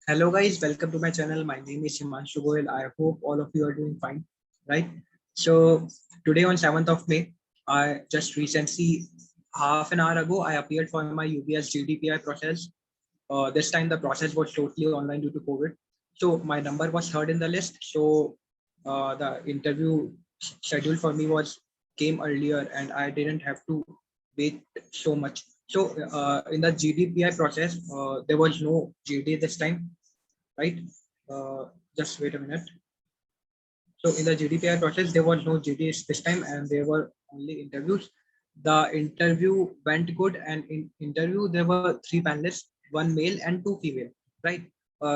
Hello guys, welcome to my channel. My name is Himanshu Goyal. I hope all of you are doing fine, right? So today on 7th of May, I just recently, half an hour ago, I appeared for my UBS GDPI process. This time the process was totally online due to COVID. So my number was third in the list. So the interview schedule for me was came earlier and I didn't have to wait so much. So in the GDPI process, there was no GD this time, right? Uh, just wait a minute. So in the GDPR process, there was no GDs this time, and there were only interviews. The interview went good, and in interview there were three panelists, one male and two female, right?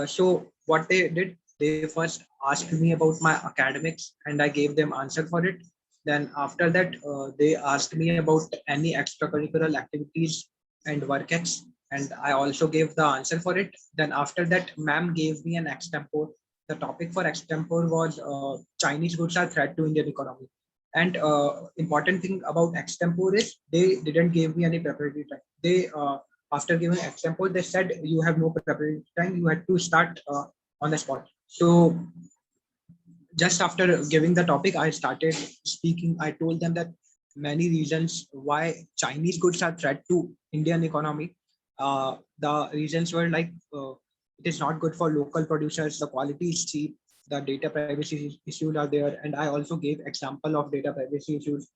So what they did, they first asked me about my academics, and I gave them answer for it. Then after that, they asked me about any extracurricular activities and work ex, and I also gave the answer for it. Then after that, ma'am gave me an extempore. The topic for extempore was Chinese goods are threat to Indian economy. And important thing about extempore is they didn't give me any preparatory time. They after giving extempore, they said you have no preparatory time. You had to start on the spot. So just after giving the topic, I started speaking. I told them that many reasons why Chinese goods are threat to Indian economy. The reasons were like it is not good for local producers. The quality is cheap. The data privacy issues are there, and I also gave example of data privacy issues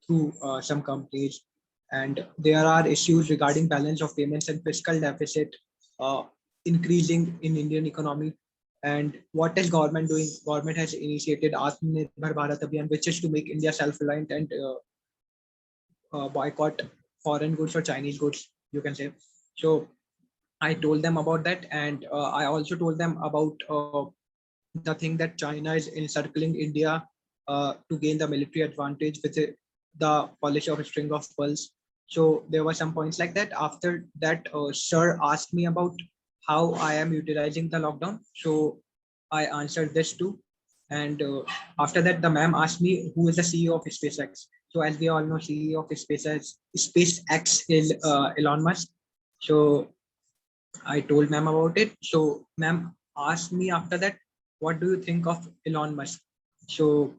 through some companies. And there are issues regarding balance of payments and fiscal deficit uh, increasing in Indian economy. And what is government doing? Government has initiated Atmanirbhar Bharat Abhiyan, which is to make India self-reliant and boycott foreign goods or Chinese goods, you can say. So I told them about that, and I also told them about the thing that China is encircling India to gain the military advantage with the policy of a string of pearls. So there were some points like that. After that, sir asked me about how I am utilizing the lockdown. So I answered this too. And after that, the ma'am asked me who is the CEO of SpaceX. So as we all know, CEO of SpaceX is Elon Musk. So I told ma'am about it. So ma'am asked me after that, what do you think of Elon Musk? So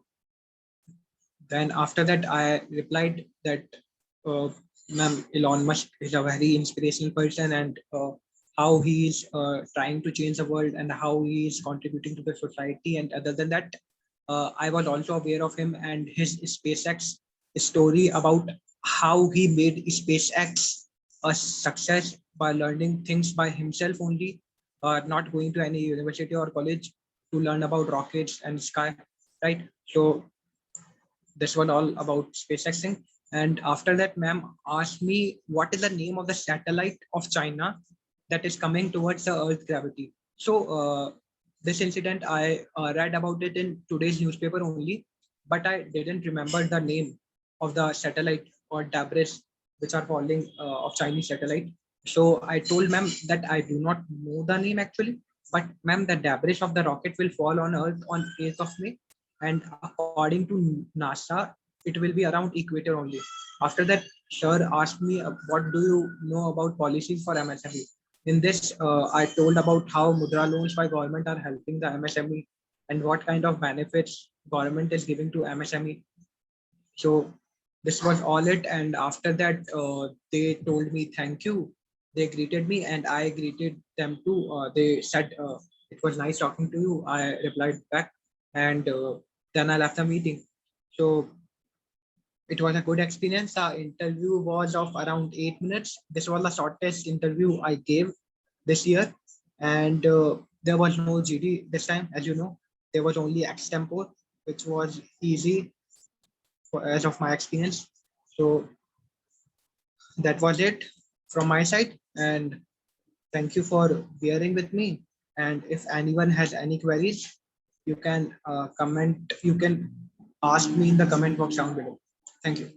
then after that, I replied that, ma'am, Elon Musk is a very inspirational person, and how he is trying to change the world and how he is contributing to the society. And other than that, I was also aware of him and his SpaceX story about how he made SpaceX a success by learning things by himself only, not going to any university or college to learn about rockets and sky, right? So this was all about SpaceX thing. And after that, ma'am asked me what is the name of the satellite of China that is coming towards the Earth gravity. So this incident, I read about it in today's newspaper only, but I didn't remember the name of the satellite or debris which are falling of Chinese satellite. So I told ma'am that I do not know the name actually, but ma'am, the debris of the rocket will fall on Earth on 8th of May, and according to NASA, it will be around equator only. After that, sir asked me, what do you know about policies for MSME? In this, I told about how Mudra loans by government are helping the MSME and what kind of benefits government is giving to MSME. So this was all it. And after that, they told me thank you. They greeted me and I greeted them too. They said, it was nice talking to you. I replied back, and then I left the meeting. So it was a good experience. The interview was of around 8 minutes. This was the shortest interview I gave this year. And there was no GD this time, as you know. There was only extempore, which was easy as of my experience. So that was it from my side. And thank you for bearing with me. And if anyone has any queries, you can comment, you can ask me in the comment box down below. Thank you.